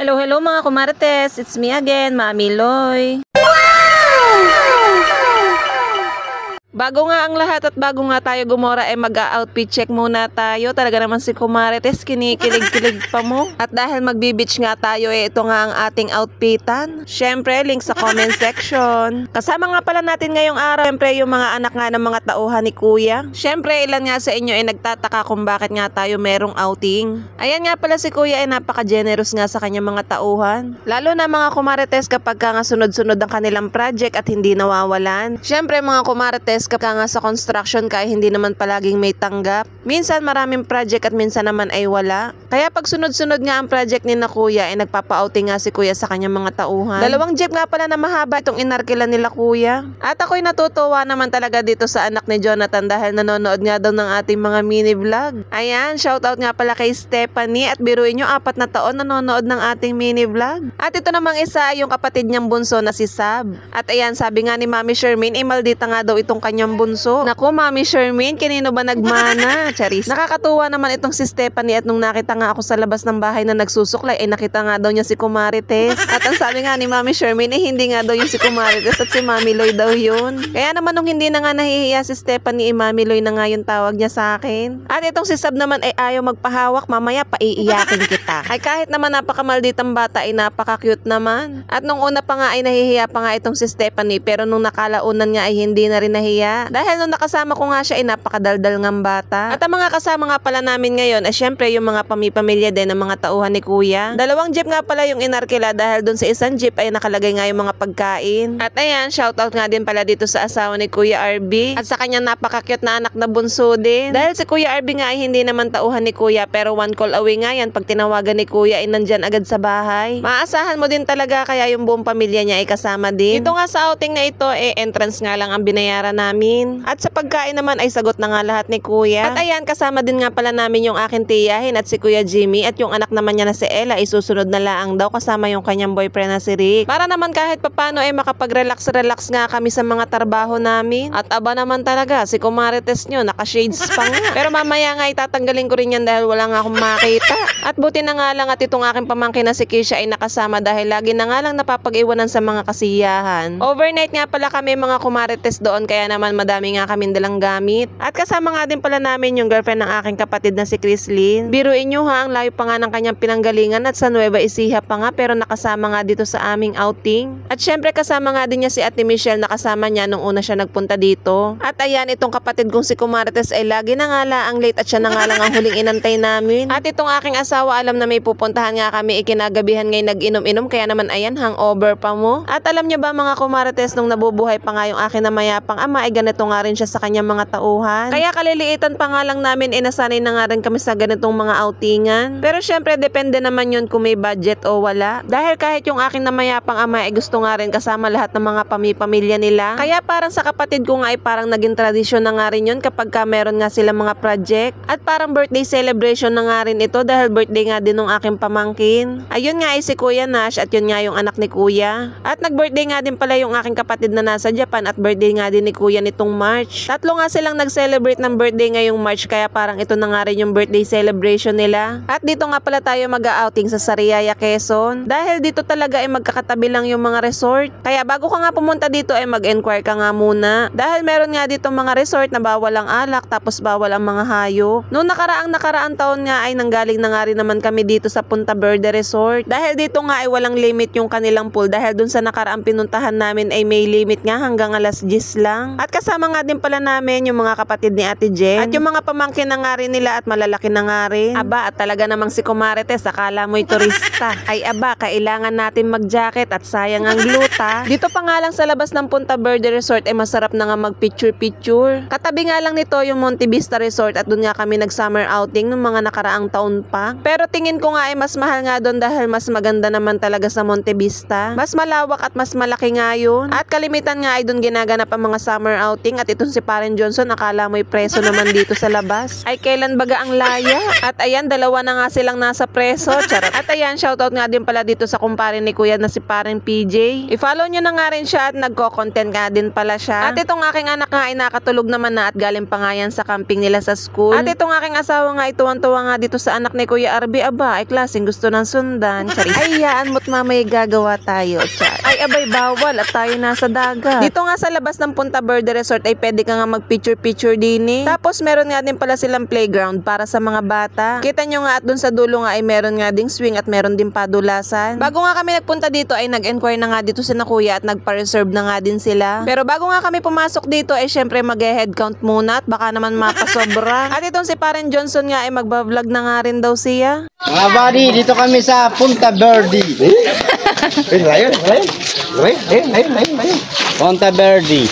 Hello, hello mga kumarites! It's me again, Mami Loy. Bago nga ang lahat at bago nga tayo gumora ay mag-outfit check muna tayo. Talaga naman si Kumarites, kinikilig-kilig pa mo. At dahil magbi-beach nga tayo ito nga ang ating outfitan. Syempre, link sa comment section. Kasama nga pala natin ngayong araw, syempre yung mga anak nga ng mga tauhan ni Kuya. Syempre, ilan nga sa inyo ay nagtataka kung bakit nga tayo merong outing. Ayan nga pala si Kuya ay napaka-generous nga sa kanyang mga tauhan. Lalo na mga Kumarites kapag nga sunod-sunod ang kanilang project at hindi nawawalan. Syempre mga Kumarites, kapag nga sa construction kaya hindi naman palaging may tanggap. Minsan maraming project at minsan naman ay wala. Kaya pag sunod-sunod nga ang project ni na Kuya ay nagpapa-outing nga si Kuya sa kanyang mga tauhan. 2 jeep nga pala na mahaba itong inarkila nila Kuya. At ako'y natutuwa naman talaga dito sa anak ni Jonathan dahil nanonood nga daw ng ating mga mini vlog. Ayan, shoutout nga pala kay Stephanie at biruin nyo 4 na taon nanonood ng ating mini vlog. At ito namang isa yung kapatid niyang bunso na si Sab. At ayan, sabi nga ni Mami Shermaine, maldita nga daw itong kanyang bunso. Naku, Mami Shermaine, kanino ba nagmana? Charis. Nakakatuwa naman itong si Stephanie at nung nakita nga ako sa labas ng bahay na nagsusuklay, ay nakita nga daw niya si Kumarites. At ang sabi nga ni Mami Shermaine, hindi nga daw yung si Kumarites at si Mami Loy daw yun. Kaya naman nung hindi na nga nahihiya si Stephanie, Mami Loy na nga yung tawag niya sa akin. At itong si Sab naman ay ayaw magpahawak, mamaya paiiyakin kita. Ay kahit naman napakamalditang bata ay napaka-cute naman. At nung una pa nga ay nahihiya pa nga itong si Stephanie, pero nung nakalaunan nga ay hindi na rin nahiya. Dahil nung nakasama ko nga siya ay napakadaldal ngang bata. At ang mga kasama nga pala namin ngayon ay syempre yung mga pamipamilya din ng mga tauhan ni Kuya. 2 jeep nga pala yung inarkila dahil dun sa isang jeep ay nakalagay nga yung mga pagkain. At ayan, shoutout nga din pala dito sa asawa ni Kuya RB at sa kanyang napaka-cute na anak na bunso din. Dahil si Kuya RB nga ay hindi naman tauhan ni Kuya pero 1 call away nga yan pag tinawagan ni Kuya ay nandyan agad sa bahay. Maasahan mo din talaga kaya yung buong pamilya niya ay kasama din. Ito nga sa outing na ito entrance nga lang ang binayaran namin. At sa pagkain naman ay sagot na nga lahat ni Kuya. At ayan, kasama din nga pala namin yung aking tiyahin at si Kuya Jimmy at yung anak naman niya na si Ella ay susunod na laang daw kasama yung kanyang boyfriend na si Rick. Para naman kahit papano ay makapag-relax nga kami sa mga trabaho namin. At aba naman talaga, si Kumarites nyo, naka-shades pa nga. Pero mamaya nga itatanggalin ko rin yan dahil wala nga akong makita. At buti na nga lang at itong aking pamangkin na si Keisha ay nakasama dahil lagi na nga lang napapag-iwanan sa mga kasiyahan. Overnight nga pala kami mga Kumarites doon kaya naman madami nga kami dalang gamit. At kasama nga din pala namin yung girlfriend ng aking kapatid na si Chrislyn. Biruin nyo ha, ang layo pa nga ng kanyang pinanggalingan at sa Nueva Ecija pa nga pero nakasama nga dito sa aming outing. At syempre kasama nga din niya si Ate Michelle na kasama niya nung una siya nagpunta dito. At ayan, itong kapatid kong si Kumarites ay lagi na nga lang late at siya na nga lang ang huling inantay namin. At itong aking asawa alam na may pupuntahan nga kami ikinagabihan ngayon nag-inom-inom kaya naman ayan, hangover pa mo. At alam niyo ba mga Kumarites, nung nabubuhay pa nga yung aking na mayapang ama ay ganito nga rin siya sa kanyang mga tauhan. Kaya kaliliitan pa nga lang namin nasanay na nga rin kami sa ganitong mga outingan. Pero syempre depende naman yun kung may budget o wala. Dahil kahit yung aking namayapang ama ay gusto nga rin kasama lahat ng mga pamilya nila. Kaya parang sa kapatid ko nga ay parang naging tradisyon na nga rin yun kapag ka meron nga sila mga project. At parang birthday celebration na nga rin ito dahil birthday nga din ng aking pamangkin. Ayun nga ay si Kuya Nash at yun nga yung anak ni Kuya. At nag-birthday nga din pala yung aking kapatid na nasa Japan at birthday nga din ni Kuya nitong March. Tatlo nga silang nag-celebrate ng birthday ngayong March kaya parang ito na nga rin yung birthday celebration nila. At dito nga pala tayo mag-outing sa Sariaya, Quezon. Dahil dito talaga ay magkakatabi lang yung mga resort. Kaya bago ka nga pumunta dito ay mag-enquire ka nga muna. Dahil meron nga dito mga resort na bawal ang alak tapos bawal ang mga hayop. Noong nakaraang taon nga ay nanggaling na nga rin naman kami dito sa Punta Verde Resort. Dahil dito nga ay walang limit yung kanilang pool dahil dun sa nakaraang pinuntahan namin ay may limit nga hanggang alas 10 lang. At kasama nga din pala namin yung mga kapatid ni Ate Jen. At yung mga pamangkin na nga rin nila at malalaki na nga rin. Aba, at talaga namang si Kumarites, akala mo'y turista. Ay aba, kailangan natin mag-jacket at sayang ang gluta. Dito pa nga lang sa labas ng Punta Verde Resort ay masarap na nga mag-picture-picture. Katabi nga lang nito yung Monte Vista Resort at doon nga kami nag-summer outing ng mga nakaraang taon pa. Pero tingin ko nga ay mas mahal nga doon dahil mas maganda naman talaga sa Monte Vista. Mas malawak at mas malaki nga yun. At kalimitan nga ay doon ginaganap ang mga summer summer outing at itong si Paren Johnson akala mo'y preso naman dito sa labas. Ay kailan baga ang laya? At ayan, dalawa na nga silang nasa preso. Charot. At ayan, shoutout nga din pala dito sa kumpare ni Kuya na si Paren PJ. I-follow nyo na nga rin siya at nagko-content nga din pala siya. At itong aking anak nga ay nakatulog naman na at galing pa nga yan sa camping nila sa school. At itong aking asawa nga ay tuwang-tuwa nga dito sa anak ni Kuya Arby. Aba, ay klaseng gusto ng sundan. Charis. Ay, yaan mo't mamay gagawa tayo. Char. Ay, abay, bawal at tayo nasa dagat. Dito nga sa labas ng Punta Verde Resort ay pwede ka nga mag-picture-picture din eh. Tapos meron nga din pala silang playground para sa mga bata. Kita nyo nga at dun sa dulo nga ay meron nga ding swing at meron din padulasan. Bago nga kami nagpunta dito ay nag-enquire na nga dito si na Kuya at nagpa-reserve na nga din sila. Pero bago nga kami pumasok dito ay syempre mag-head count muna at baka naman mapasobra. At itong si Paren Johnson nga ay magbablog na nga rin daw siya. Mga buddy, dito kami sa Punta Verde. Layo. Punta Verde.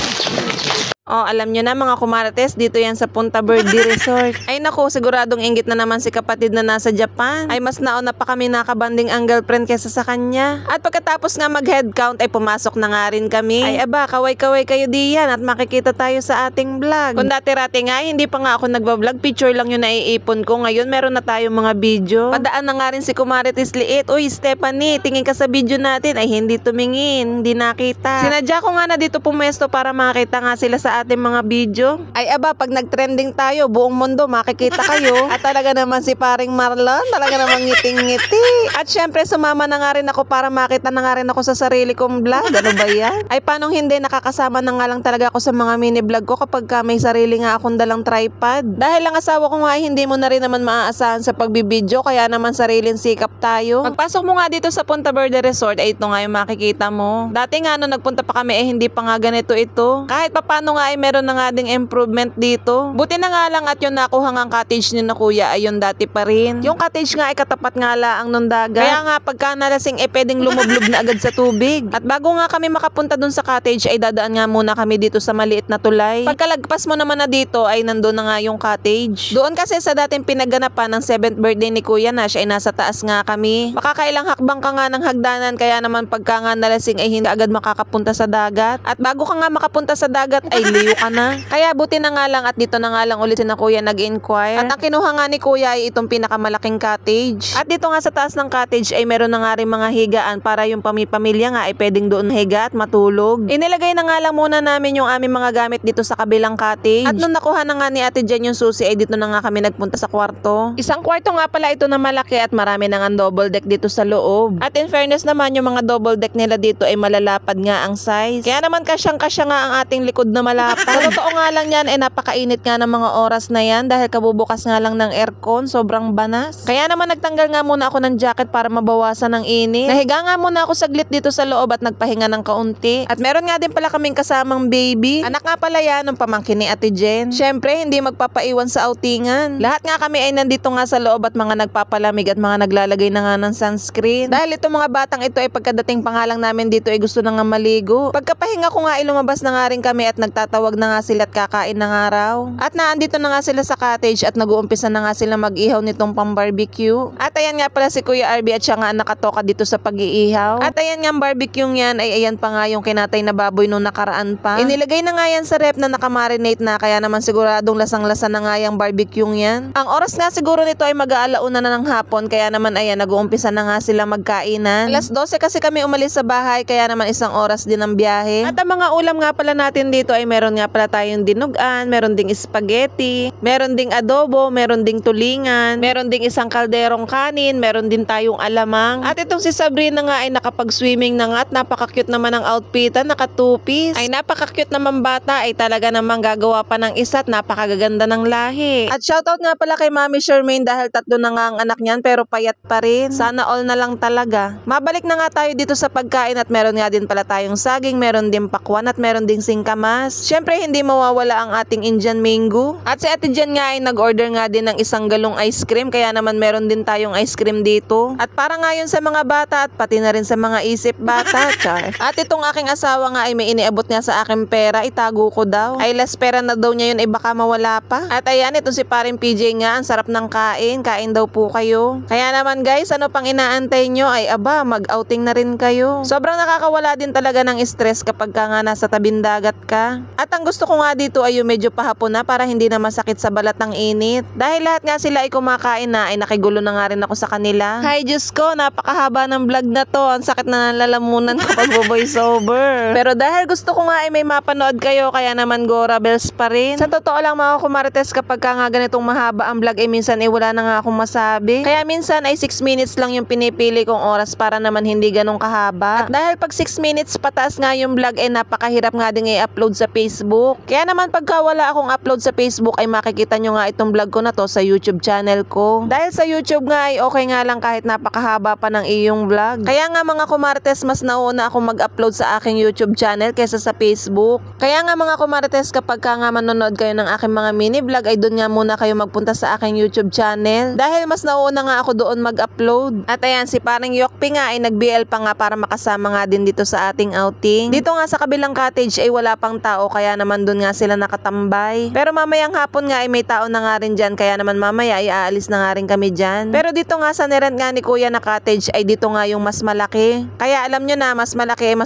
Oh, alam nyo na mga kumarates, dito yan sa Punta Verde Resort. Ay naku, siguradong inggit na naman si kapatid na nasa Japan. Ay mas nauna pa kami nakabanding ang girlfriend kesa sa kanya. At pagkatapos nga mag-head count ay pumasok na nga rin kami. Ay aba, kaway-kaway kayo diyan at makikita tayo sa ating vlog. Kung dati-rati nga, hindi pa nga ako nagbablog, picture lang yung naiipon ko. Ngayon meron na tayong mga video. Padaan na nga rin si Kumarites Liit. Uy Stephanie, tingin ka sa video natin. Ay hindi tumingin, hindi nakita. Sinadya ko nga na dito pumesto para makita nga sila sa ating mga video. Ay aba, pag nag-trending tayo, buong mundo makikita kayo. At talaga naman si paring Marlon, talaga naman ngiting-ngiti. At syempre sumama na nga rin ako para makita na nga rin ako sa sarili kong vlog. Ano ba yan? Ay paano hindi, nakakasama na nga lang talaga ako sa mga mini vlog ko kapag may sarili nga akong dalang tripod. Dahil ang asawa ko nga hindi mo na rin naman maaasahan sa pagbibideo, kaya naman sariling sikap tayo. Pagpasok mo nga dito sa Punta Verde Resort, ay ito nga yung makikita mo. Dati nga nung nagpunta pa kami hindi pa nga ganito ito. Kahit papano nga ay meron na nga ding improvement dito. Buti na nga lang at yung nakuha ngang cottage ni na Kuya ay yung dati pa rin. Yung cottage nga ay katapat nga laang nung dagat. Kaya nga pagka nalasing pwedeng lumublob na agad sa tubig. At bago nga kami makapunta dun sa cottage ay dadaan nga muna kami dito sa maliit na tulay. Pagkalagpas mo naman na dito ay nandun na nga yung cottage. Doon kasi sa dating pinaganapan ng 7th birthday ni Kuya na siya ay nasa taas nga kami. Makakailang hakbang ka nga ng hagdanan, kaya naman pagka nga nalasing ay hindi agad makakapunta sa dagat. At bago ka nga makapunta sa dagat ay liyo ka na. Kaya buti na nga lang at dito na nga lang ulit si na Kuya nag-inquire. At ang kinuha nga ni Kuya ay itong pinakamalaking cottage. At dito nga sa taas ng cottage ay meron na nga rin mga higaan para yung pamilya nga ay pwedeng doon higa at matulog. Inilagay na nga lang muna namin yung aming mga gamit dito sa kabilang cottage. At nung nakuha na nga ni Ate Jen yung susi ay dito na nga kami nagpunta sa kwarto. Isang kwarto nga pala ito na malaki at marami na nga double deck dito sa loob. At in fairness naman yung mga double deck nila dito ay malalapad nga ang size. Kaya naman kasyang-kasya nga ang ating likod na malapad. Sa totoo nga lang yan napakainit nga ng mga oras na yan dahil kabubukas nga lang ng aircon, sobrang banas. Kaya naman nagtanggal nga muna ako ng jacket para mabawasan ng init. Nahiga nga muna ako saglit dito sa loob at nagpahinga ng kaunti. At meron nga din pala kaming kasamang baby. Anak nga pala yan ng pamangkin ni Ate Jen. Syempre hindi magpapaiwan sa outingan. Lahat nga kami ay nandito nga sa loob at mga nagpapalamig at mga naglalagay na nga ng sunscreen. Dahil itong mga batang ito ay pagkadating pa nga lang namin dito ay gusto na nga maligo. Pagkapahinga ko nga ay lumabas na nga rin kami at nagtatawag na nga sila at kakain na nga raw. At naandito na nga sila sa cottage at nag-uumpisa na nga sila mag-ihaw nitong pang-barbecue. At ayan nga pala si Kuya Arby at siya nga nakatoka dito sa pag-iihaw. At ayan nga ang barbecue yan ay ayan pa nga yung kinatay na baboy nung nakaraan pa. Inilagay na nga yan sa rep na nakamarinate na, kaya naman siguradong lasang-lasa na nga yung barbecue yan. Ang oras nga siguro nito ay mag-aalauna na ng hapon, kaya naman ayan nag-uumpisa na nga sila magkainan. Alas 12 kasi kami umalis sa bahay, kaya naman isang oras din ang biyahe. At ang mga ulam nga pala natin dito ay meron nga pala tayong dinugan, meron ding spaghetti, meron ding adobo, meron ding tulingan, meron ding isang kalderong kanin, meron din tayong alamang. At itong si Sabrina nga ay nakapag-swimming na nga at napaka-cute naman ang outfitan, naka 2-piece. Ay napaka-cute naman bata, ay talaga namang gagawa pa ng isa at napakagaganda ng lahi. At shoutout nga pala kay Mami Charmaine dahil 3 na nga ang anak niyan pero payat pa rin. Sana all na lang talaga. Mabalik na nga tayo dito sa pagkain at meron nga din pala tayong saging, meron din pakwan at meron ding singkamas. Syempre hindi mawawala ang ating Indian mango. At si Ate Jen nga ay nag-order nga din ng isang galong ice cream, kaya naman meron din tayong ice cream dito. At para nga yun sa mga bata at pati na rin sa mga isip bata, char. At itong aking asawa nga ay may iniabot nga sa aking pera, itago ko daw. Ay last pera na daw niya yun ay baka mawala pa. At ayan, itong si paring PJ nga, ang sarap ng kain daw po kayo. Kaya naman guys, ano pang inaantay nyo ay aba, mag-outing na rin kayo. Sobrang nakakawala din talaga ng stress kapag ka nga nasa tabing dagat ka. At ang gusto ko nga dito ay yung medyo pahapon na para hindi na masakit sa balat ng init. Dahil lahat nga sila ay kumakain na ay nakigulo na nga rin ako sa kanila. Hay Diyos ko, napakahaba ng vlog na to. Ang sakit na nalalamunan ko pag voice over. Pero dahil gusto ko nga ay may mapanood kayo, kaya naman go Rebels pa rin. Sa totoo lang mga kumarites, kapag ka nga ganitong mahaba ang vlog ay minsan ay wala na nga akong masabi. Kaya minsan ay 6 minutes lang yung pinipili kong oras para naman hindi ganong kahaba. At dahil pag 6 minutes pataas nga yung vlog ay napakahirap nga din i-upload sa Facebook. Kaya naman pagka wala akong upload sa Facebook ay makikita nyo nga itong vlog ko na to sa YouTube channel ko. Dahil sa YouTube nga ay okay nga lang kahit napakahaba pa ng iyong vlog. Kaya nga mga kumarites, mas nauna akong mag-upload sa aking YouTube channel kaysa sa Facebook. Kaya nga mga kumarites, kapag ka nga manonood kayo ng aking mga mini vlog ay doon nga muna kayo magpunta sa aking YouTube channel. Dahil mas nauna nga ako doon mag-upload. At ayan, si parang Yokpi nga ay nag-BL pa nga para makasama nga din dito sa ating outing. Dito nga sa kabilang cottage ay wala pang tao, kaya naman doon nga sila nakatambay. Pero mamayang hapon nga ay may tao na nga rin dyan, kaya naman mamaya ay aalis na nga rin kami dyan. Pero dito nga sa nirent nga ni Kuya na cottage ay dito nga yung mas malaki. Kaya alam nyo na, mas malaki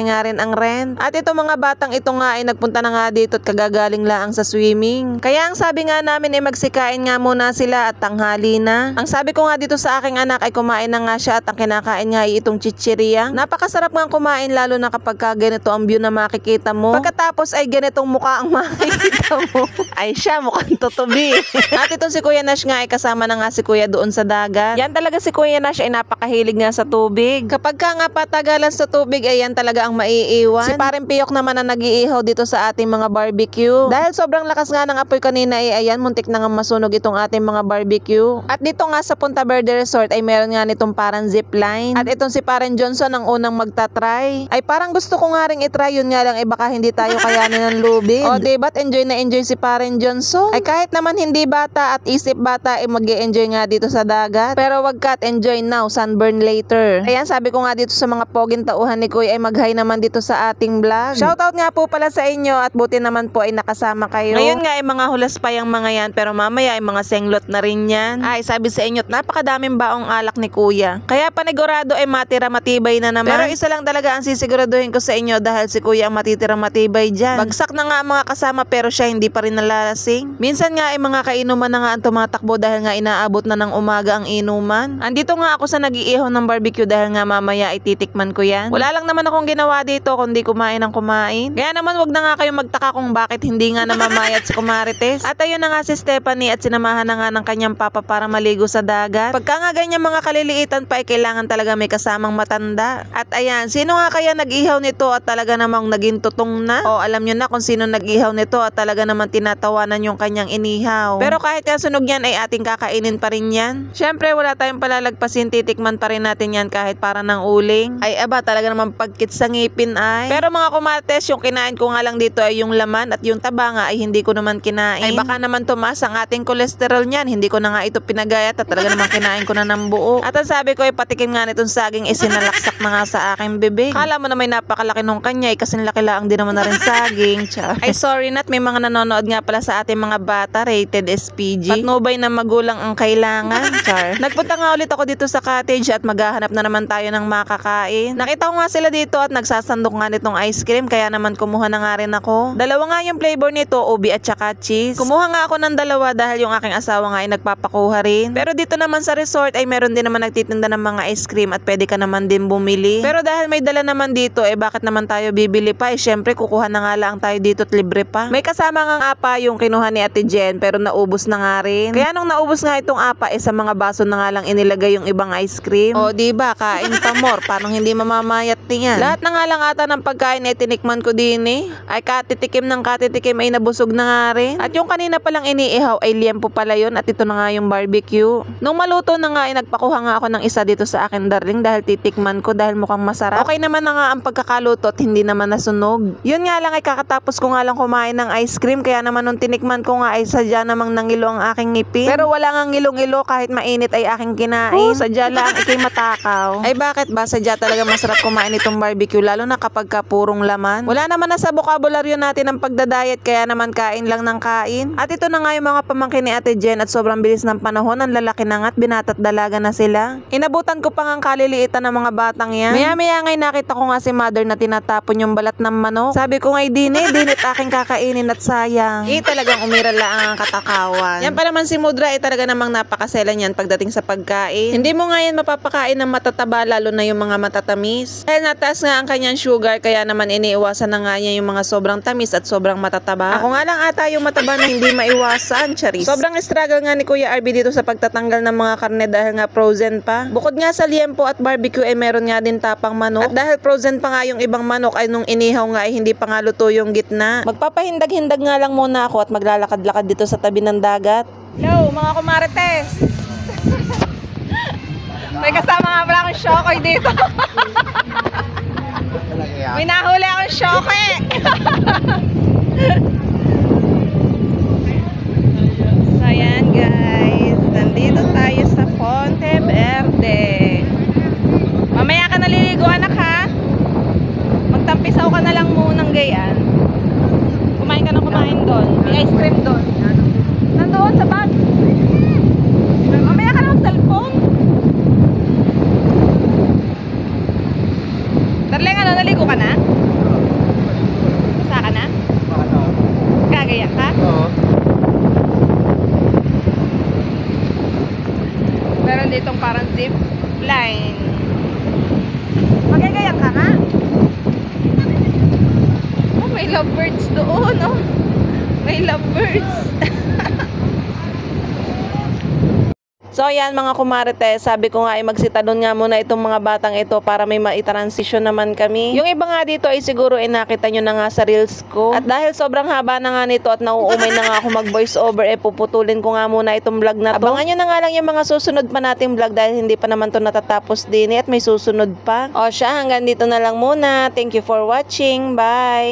nga rin ang rent. At ito mga batang ito nga ay nagpunta na nga dito at kagagaling laang sa swimming. Kaya ang sabi nga namin ay magsikain nga muna sila at tanghali na. Ang sabi ko nga dito sa aking anak ay kumain na nga siya at ang kinakain nga ay itong chichirya. Napakasarap nga kumain lalo na kapag ganito ang view na makikita mo. Pagkatapos ay ganitong mukha ang makikita mo. Ay siya, mukhang tutubi. At itong si Kuya Nash nga ay kasama na nga si Kuya doon sa dagat. Yan talaga si Kuya Nash ay napakahilig nga sa tubig. Kapag ka nga patagalan sa tubig ay yan talaga ang maiiwan. Si Paring Piyok naman na nag-iihaw dito sa ating mga barbecue. Dahil sobrang lakas nga ng apoy kanina ay ayan, muntik na nga masunog itong ating mga barbecue. At dito nga sa Punta Verde Resort ay meron nga nitong parang zipline. At itong si Parang Johnson ang unang magta-try. Ay parang gusto ko nga rin i-try, yun nga lang ay baka hindi tayo kayanin ng lubid. O diba't enjoy na enjoy si Parang Johnson. Ay kahit naman hindi bata at isip bata ay mag-e-enjoy nga dito sa dagat. Pero wag kat, enjoy now, sunburn later. Ayan, sabi ko nga dito sa mga poging tauhan ni Kuya ay mag-hi naman dito sa ating vlog. Shoutout nga po pala sa inyo at buti naman po ay nakasama kayo. Ngayon nga ay mga hulas pa yung mga yan, pero mamaya ay mga senglot na rin yan. Ay sabi sa inyo, napakadaming baong alak ni Kuya. Kaya panigurado ay matira matibay na naman. Pero isa lang talaga ang sisiguraduhin ko sa inyo dahil si Kuya ang matitira matibay dyan. Bagsak na nga ang mga kasama pero siya hindi pa rin nalalasing. Minsan nga ay mga kainuman na nga ang tumatakbo dahil nga inaabot na ng umaga ang inuman. Andito nga ako sa nag-iihaw ng barbecue dahil nga mamaya ay titikman ko yan. Wala lang naman akong ginawa dito kundi kumain ng kumain. Kaya naman wag na nga kayong magtaka kung bakit hindi nga namamayat si Kumarites. At ayun na nga si Stephanie at sinamahan na nga ng kanyang papa para maligo sa dagat. Pagka nga ganyan mga kaliliitan pa ay kailangan talaga may kasamang matanda. At ayan, sino nga kaya nag-ihaw nito at talaga namang naging tutong na? O alam nyo na kung sino nag-ihaw nito at talaga namang tinatawanan yung kanyang inihaw. Pero kahit kasunog yan ay ating kakainin pa rin yan. Syempre wala tayong palalagpasin, titikman pa rin natin yan kahit para ng uling. Ay aba, talaga namang pagkit sa ngipin ay. Pero mga kumates, yung kinain ko nga lang dito ay yung laman at yung taba nga ay hindi ko naman kinain. Ay baka naman tumaas ang ating kolesterol niyan. Hindi ko na nga ito pinagayat at talaga namang kinain ko na ng buo. At ang sabi ko ay patikim nga nitong saging isinalaksak na nga sa aking bibig. Kala mo na may napakalaki nung kanya ay kasing laki lang din naman na rin saging. Char. Ay sorry Nat, may mga nanonood nga pala sa ating mga bata rated SPG. Patnubay na magulang ang kailangan. Char. Nagpunta nga ulit ako dito sa cottage at maghahanap na naman tayo ng makakain. Nakita ko nga sila dito at nagsasandok nga nitong ice cream kaya naman kumuha na nga rin ako. Dalawa nga yung flavor nito, ubi at saka cheese. Kumuha nga ako ng dalawa dahil yung aking asawa nga ay nagpapakuha rin. Pero dito naman sa resort ay meron din naman nagtitinda ng mga ice cream at pwede ka naman din bumili. Pero dahil may dala naman dito eh bakit naman tayo bibili pa? Eh syempre kukuha na nga lang tayo dito at libre pa. May kasama ngang apa yung kinuha ni Ate Jen pero naubos na nga rin. Kaya nung naubos nga itong apa eh sa mga baso na nga lang inilagay yung ibang ice cream. O diba, kain pa more. Parang hindi mamamayat niyan. Lahat na nga lang ata ng pagkain eh tinikman ko din eh. Ay katitikim ng katitikim ay nabusog na nga rin. At yung kanina palang iniihaw ay liempo pala yun at ito na nga yung barbecue. Nung maluto na nga ay nagpakuha nga ako ng isa dito sa akin darling dahil titikman ko dahil mukhang masarap. Okay naman na nga ang pagkakaluto at hindi naman nasunog. Yun nga lang ay kakatapos ko nga lang kumain ng ice cream kaya naman nung tinikman ko nga ay sadya namang nangilo ang aking ngipin. Pero wala nga ngilong-ilo kahit mainit ay aking kinain. Sadya lang ikay matakaw. Ay bakit ba sadya talaga masarap kumain itong barbecue lalo na kapag purong laman. Wala naman na sa bokabularyo natin ang pagdadayet kaya naman kain lang ng kain. At ito na nga yung mga pamangkin ni Ate Jen at sobrang bilis ng panahon, ang lalaki na nga at binatat dalaga na sila. Inabutan ko pa nga kaliliitan ng mga batang yan. Maya-maya ngay nakita ko nga si mother na tinatapon yung balat ng manok. Sabi ko ngay di ini, dinit aking kakainin at sayang. Talagang umiral lang ang katakawan. Yan pa naman si Mudra talaga namang napakasela niyan pagdating sa pagkain. Hindi mo nga yan mapapakain ng matataba lalo na yung mga matatamis. Dahil nataas nga ang kanyang sugar kaya naman iniiwasan na nga niya yung mga sobrang tamis at sobrang matataba. Ako nga lang ata yung mataba na hindi maiwasan, charis. Sobrang struggle nga ni Kuya RB dito sa pagtatanggal ng mga karne dahil nga frozen pa. Bukod nga sa liempo at barbecue meron nga din tapang manok. At dahil frozen pa nga yung ibang manok ay nung inihaw nga ay hindi pa nga luto yung gitna. Magpapahindag-hindag nga lang muna ako at maglalakad-lakad dito sa tabi ng dagat. Hello mga kumarites! May kasama nga pala akong shokoy dito. May nahuli akong shokoy. So ayan guys, nandito tayo sa Ponte Verde. Mamaya ka naliligo anak ha. Magtampisaw ka na lang munang gayan. Kumain ka ng kumain doon. May ice cream doon. Nandoon sa bag. Mamaya ka na mag-cellphone. Darling, ano, naligo ka na? Basa ka na? Gagayak ka? Oo. Meron ditong parang zip line. Magagayak ka nga? Oh, may lovebirds doon, oh. May lovebirds. So ayan mga kumarites, sabi ko nga ay magsitalon nga muna itong mga batang ito para may maitransition naman kami. Yung iba nga dito ay siguro nakita nyo na nga sa reels ko. At dahil sobrang haba na nga nito at nauumay na nga ako mag voice over, puputulin ko nga muna itong vlog na to. Abangan nyo na nga lang yung mga susunod pa nating vlog dahil hindi pa naman to natatapos din at may susunod pa. O siya, hanggang dito na lang muna. Thank you for watching. Bye!